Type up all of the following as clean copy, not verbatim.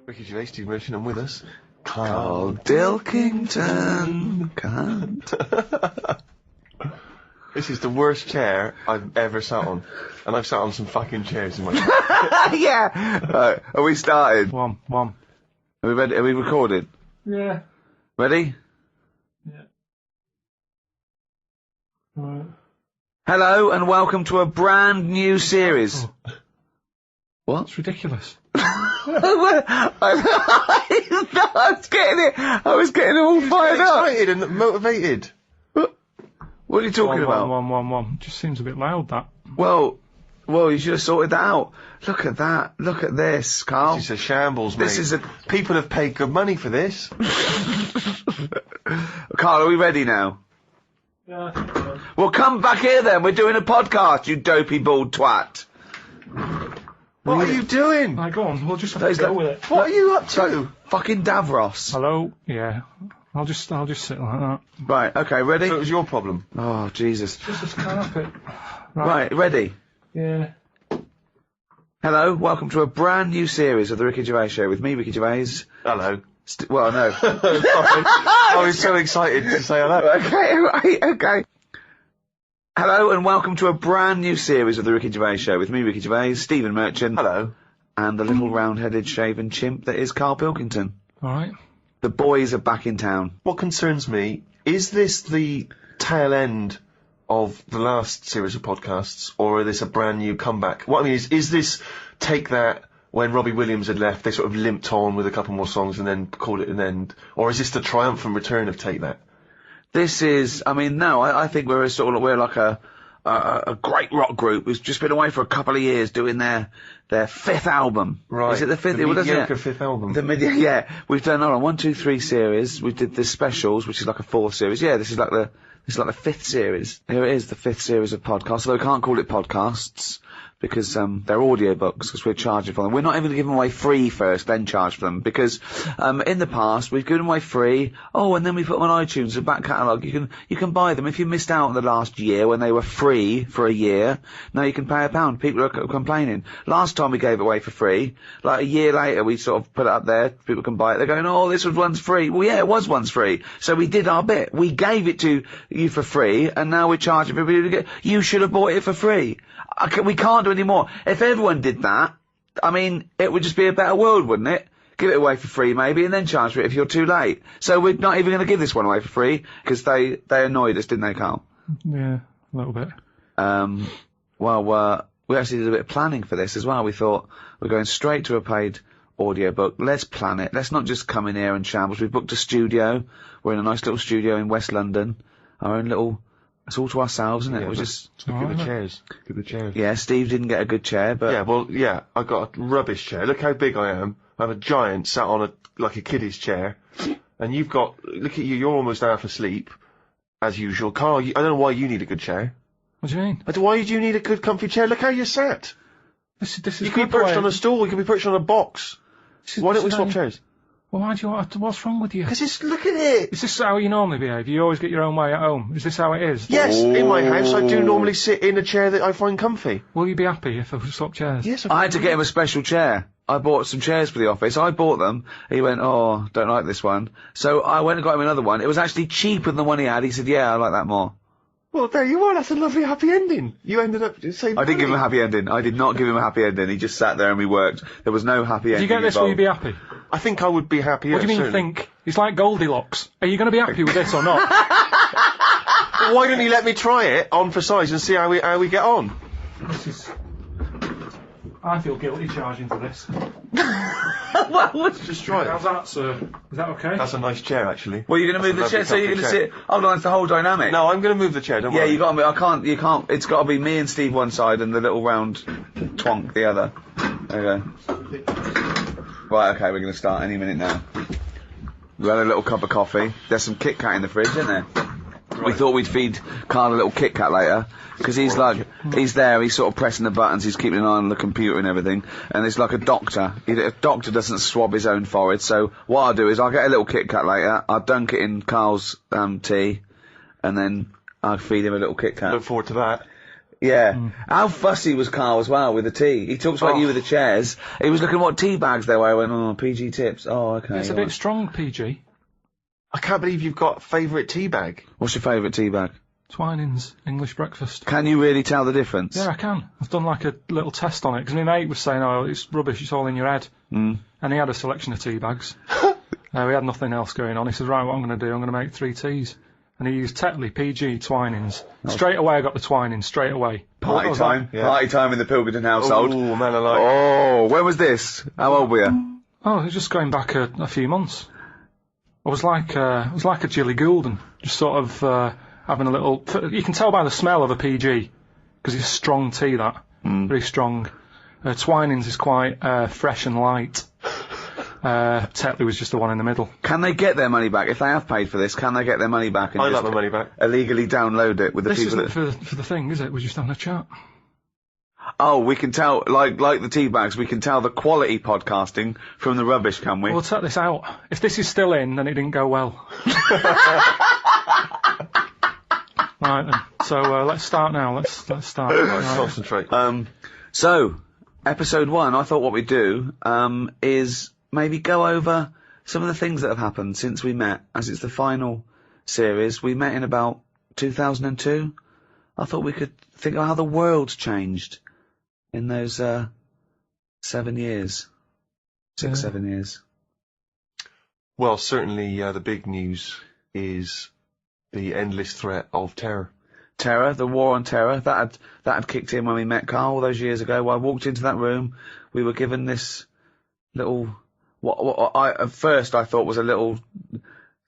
Ricky Gervais, Steve Merchant, and with us, Karl Pilkington. Cunt. This is the worst chair I've ever sat on, and I've sat on some fucking chairs in my life. Yeah. Right, are we started? One. Are we ready? Are we recorded? Yeah. Ready? Yeah. Right. Hello and welcome to a brand new series. Oh, What? that's ridiculous. I was getting all fired up. Excited and motivated. What are you talking about? One. Just seems a bit loud, that. Well, you should have sorted that out. Look at that. Look at this, Carl. This is a shambles, mate. This is a... People have paid good money for this. Carl, are we ready now? Yeah, I think so. Well, come back here then. We're doing a podcast, you dopey bald twat. What are you doing? Right, go on. We'll just have Those to go look- with it. What are you up to? Fucking Davros. Hello? Yeah. I'll just sit like that. Right, okay, ready? So it was your problem. Oh, Jesus. Just this carpet. Right, ready? Yeah. Hello, welcome to a brand new series of the Ricky Gervais Show with me, Ricky Gervais. Hello. Well, no. Sorry. I was so excited to say hello. Okay, right, okay. Hello and welcome to a brand new series of the Ricky Gervais Show with me, Ricky Gervais, Stephen Merchant, Hello. and the little round-headed shaven chimp that is Karl Pilkington. Alright. The boys are back in town. What concerns me, is this the tail end of the last series of podcasts, or is this a brand new comeback? What I mean is this Take That, when Robbie Williams had left, they sort of limped on with a couple more songs and then called it an end? Or is this the triumphant return of Take That? This is, I think we're like a great rock group who's just been away for a couple of years doing their fifth album. Right. Is it the fifth? The Well, doesn't mediocre it? fifth album. Yeah. We've done 1, 2, 3 series. We did the specials, which is like a 4th series. Yeah, this is like the 5th series. Here it is, the 5th series of podcasts. Although we can't call it podcasts because they're audiobooks because we're charging for them. We're not even going to give them away free first, then charge for them because in the past we've given them away free. Oh, and then we put them on iTunes, a back catalogue. You can buy them if you missed out on the last year when they were free for a year. Now you can pay £1. People are complaining. Last time we gave it away for free, like a year later we sort of put it up there. People can buy it. They're going, oh, this was once free. Well, yeah, it was once free. So we did our bit. We gave it to you for free, and now we're charging for people to get. You should have bought it for free. We can't do any more. If everyone did that, it would just be a better world, wouldn't it? Give it away for free, maybe, and then charge for it if you're too late. So we're not even going to give this one away for free, because they annoyed us, didn't they, Carl? Yeah, a little bit. We actually did a bit of planning for this as well. We thought we're going straight to a paid audiobook. Let's plan it. Let's not just come in here and shambles. We've booked a studio. We're in a nice little studio in West London. Our own little... It's all to ourselves, isn't it? Yeah, We're just... Look at the chairs. Look at the chairs. Yeah, Steve didn't get a good chair, but... Yeah, I got a rubbish chair. Look how big I am. I have a giant sat on like a kiddie's chair. And you've got... Look at you, you're almost half asleep. As usual. Carl, I don't know why you need a good chair. What do you mean? Why do you need a good comfy chair? Look how you're sat. This is You could be perched on a stool, you could be perched on a box. Why don't we swap chairs? Well, why do you want to, what's wrong with you? Because look at it! Is this how you normally behave? You always get your own way at home? Is this how it is? Yes, in my house I do normally sit in a chair that I find comfy. Will you be happy if I swap chairs? Yes, I had to get him a special chair. I bought some chairs for the office. I bought them. He went, oh, don't like this one. So I went and got him another one. It was actually cheaper than the one he had. He said, yeah, I like that more. Well, there you are. That's a lovely happy ending. You ended up saying... I didn't give him a happy ending. I did not give him a happy ending. He just sat there and we worked. There was no happy ending. If you get this, will you be happy? I think I would be happy. What do you mean, think? It's like Goldilocks. Are you going to be happy with this or not? Well, why don't you let me try it on for size and see how we get on? This is... I feel guilty charging for this. Well, Let's just try How's it. that, sir? Is that okay? That's a nice chair, actually. well, you're going to move the chair, so you're going to sit... Hold on, it's the whole dynamic. No, I'm going to move the chair, don't Yeah, worry. you got to you can't, it's got to be me and Steve one side and the little round twonk the other. There you go. Right, okay, we're going to start any minute now. We had a little cup of coffee. There's some Kit Kat in the fridge, isn't there? Right. We thought we'd feed Carl a little Kit Kat later, because he's there, he's sort of pressing the buttons, he's keeping an eye on the computer and everything, and it's like a doctor. A doctor doesn't swab his own forehead, so what I'll do is I'll get a little Kit Kat later, I'll dunk it in Carl's tea, and then I'll feed him a little Kit Kat. Look forward to that. Yeah. How fussy was Carl as well with the tea? He talks about you with the chairs. He was looking at what tea bags there were. I went, oh, PG tips. Oh, okay. It's a bit strong, PG. I can't believe you've got favourite tea bag. What's your favourite tea bag? Twinings English breakfast. Can you really tell the difference? Yeah, I can. I've done like a little test on it, because my mate was saying, oh, it's rubbish, it's all in your head. And he had a selection of tea bags. We had nothing else going on. He said, right, what I'm going to do, I'm going to make 3 teas. And he used Tetley, PG, Twinings. Straight away I got the Twinings, straight away. Party time. Yeah. Party time in the Pilkington household. Oh, man alive. Oh, when was this? How old were you? Oh, it was just going back a few months. I was like a Jilly Goulden, just sort of having a little. You can tell by the smell of a PG, because it's strong tea. That very strong. Twinings is quite fresh and light. Tetley was just the one in the middle. Can they get their money back if they have paid for this? Can they get their money back? And I'd just like my money back. Illegally download it with the This people isn't that. for the thing, is it? We're just having a chat. Oh, we can tell, like the tea bags, we can tell the quality podcasting from the rubbish, can we? We'll take this out. If this is still in, then it didn't go well. Right then. So let's start now. Let's start. Let's Right. concentrate. So, episode 1, I thought what we'd do, is maybe go over some of the things that have happened since we met, as it's the final series. We met in about 2002. I thought we could think about how the world's changed in those 7 years. 7 years. Well, certainly the big news is the endless threat of terror. Terror, the war on terror, that had kicked in when we met Carl all those years ago. When I walked into that room, we were given this little, what I at first I thought was a little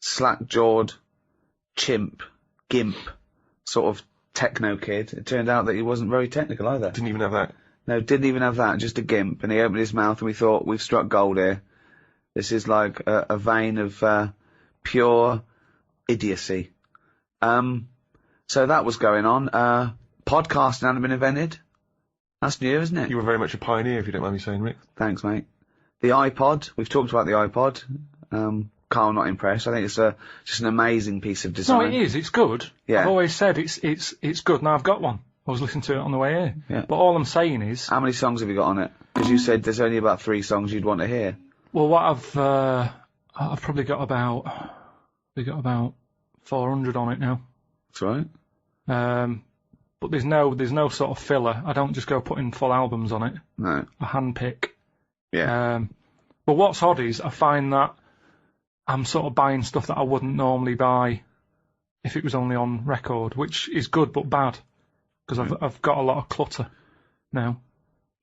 slack-jawed gimp, sort of techno kid. It turned out that he wasn't very technical either. Didn't even have that. No, didn't even have that, just a gimp. And he opened his mouth and we thought, we've struck gold here. This is like a vein of pure idiocy. So that was going on. Podcasting hadn't been invented. That's new, isn't it? You were very much a pioneer, if you don't mind me saying, Rick. Thanks, mate. The iPod. We've talked about the iPod. Carl not impressed. I think it's just an amazing piece of No, design. it is. It's good. Yeah. I've always said it's good. Now I've got one. I was listening to it on the way here. Yeah. But all I'm saying is, How many songs have you got on it? Because you said there's only about 3 songs you'd want to hear. well, what I've probably got about 400 on it now. That's right. But there's no sort of filler. I don't just go putting full albums on it. No. I handpick. Yeah. But what's odd is I find that I'm sort of buying stuff that I wouldn't normally buy if it was only on record, which is good but bad because I've got a lot of clutter now.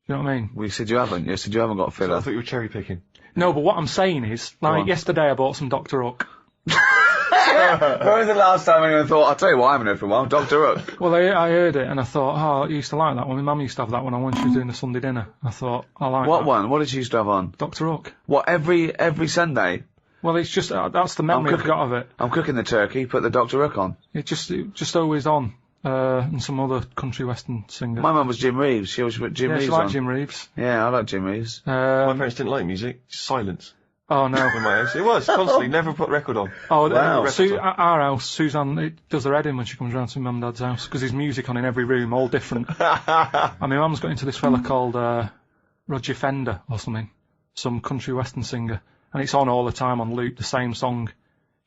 You know what I mean? Well, you said you haven't. You said you haven't got a I filler. thought you were cherry picking. No, but what I'm saying is, like on. yesterday I bought some Dr. Hook. When was the last time anyone thought, I'll tell you what I haven't heard for a while, Dr. Hook? Well, I heard it and I thought, oh, I used to like that one. My mum used to have that one when she was doing the Sunday dinner. I thought, I like What that. one? What did she used to have on? Dr. Hook. What, every Sunday? Well, it's just, that's the memory I've cooking- got of it. I'm cooking the turkey, put the Dr. Hook on. It just always on. And some other country western singer. My mum was Jim Reeves. She always put Jim yeah, Reeves she liked on. Jim Reeves. Yeah, I like Jim Reeves. My parents didn't like music. Silence Oh no. in my house. It was constantly never put record on. Oh, Wow. At our house, Suzanne does her head in when she comes round to mum and dad's house because there's music on in every room, all different. And my mum's got into this fella called Roger Fender or something, some country western singer, and it's on all the time on loop, the same song.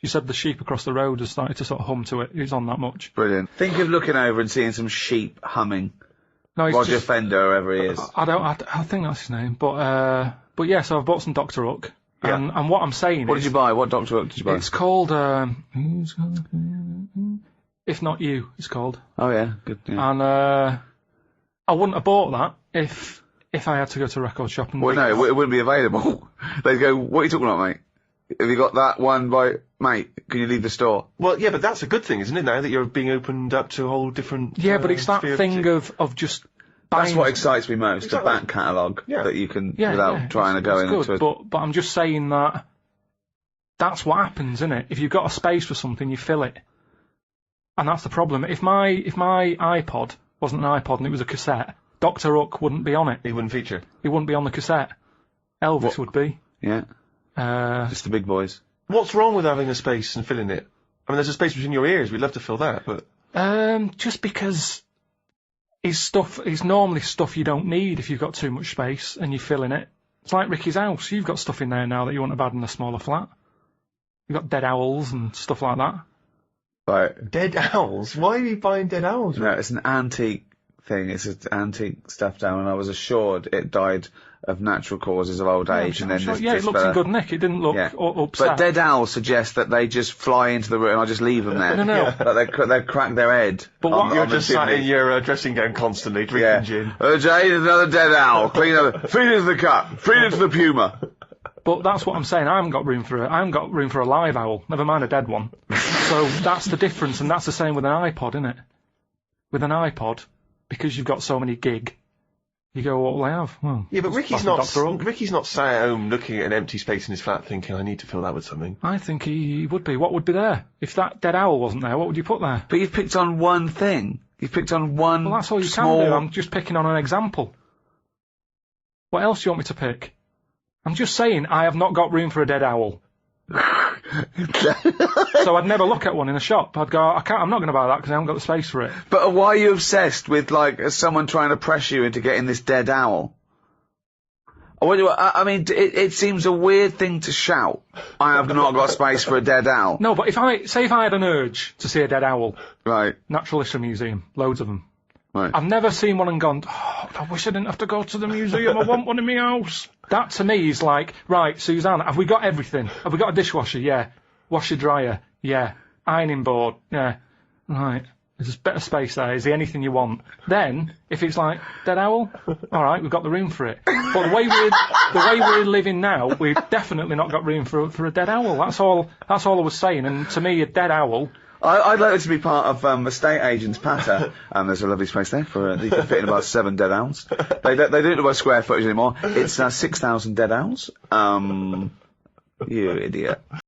She said the sheep across the road has started to sort of hum to it. It's on that much. Brilliant. Think of looking over and seeing some sheep humming. No, it's Roger just, Fender, whoever he is. I think that's his name, but yeah. So I've bought some Dr. Hook, Yeah. and what I'm saying What is, did you buy? What Dr. Hook did you buy? it's called If Not You. It's called. Oh yeah, good. Yeah. And I wouldn't have bought that if I had to go to a record shop and. Well, no, it wouldn't be available. They'd go, what are you talking about, mate? Have you got that one by... Mate, can you leave the store? Well, yeah, but that's a good thing, isn't it, now that you're being opened up to a whole different... Yeah, but it's that sphere thing of just buying. That's what excites me most, Exactly. the back catalogue Yeah. that you can, yeah, without yeah, trying to it's go into good, it. but I'm just saying that that's what happens, isn't it? If you've got a space for something, you fill it, and that's the problem. If my iPod wasn't an iPod and it was a cassette, Dr. Hook wouldn't be on it. It wouldn't feature. He wouldn't be on the cassette. Elvis would be. Yeah, just the big boys. What's wrong with having a space and filling it? I mean, there's a space between your ears. We'd love to fill that, but... Just because is normally stuff you don't need if you've got too much space and you're filling it. It's like Ricky's house. You've got stuff in there now that you wouldn't have had in a smaller flat. You've got dead owls and stuff like that. Right. Dead owls? Why are you buying dead owls? No, it's an antique thing. It's an antique stuffed owl, and I was assured it died of natural causes of old age. And then it looked in good nick. It didn't look upset. But dead owls suggest that they just fly into the room and I just leave them there. No. Like they crack their head. But You're just sat in your dressing gown constantly drinking gin. Jade, another dead owl. Feed it to the cat. Feed it to the puma. But that's what I'm saying. I haven't got room for a live owl. Never mind a dead one. So that's the difference, and that's the same with an iPod, isn't it? With an iPod, because you've got so many gig, you go, what will I have? Well, yeah, but Ricky's not sat at home looking at an empty space in his flat thinking, I need to fill that with something. I think he would be. What would be there? If that dead owl wasn't there, what would you put there? But you've picked on one thing. You've picked on one. Well, that's all you can do. I'm just picking on an example. What else do you want me to pick? I'm just saying I have not got room for a dead owl. So I'd never look at one in a shop. I'd go, I'm not going to buy that because I haven't got the space for it. But why are you obsessed with, like, someone trying to pressure you into getting this dead owl? I mean, it seems a weird thing to shout. I have not got space for a dead owl. No, but if I had an urge to see a dead owl. Right. Natural History Museum. Loads of them. Right. I've never seen one and gone, oh, I wish I didn't have to go to the museum. I want one in my house. That to me is like, right, Suzanne, have we got everything? Have we got a dishwasher? Yeah. Washer dryer? Yeah. Ironing board? Yeah. Right. There's a bit of space there. Is there anything you want? Then, if it's like, dead owl? Alright, we've got the room for it. But the way we're living now, we've definitely not got room for a dead owl. That's all I was saying. And to me, a dead owl... I'd like this to be part of estate agent's patter. There's a lovely space there for you can fit in about 7 dead owls. They don't do it by square footage anymore. It's 6,000 dead owls. You idiot.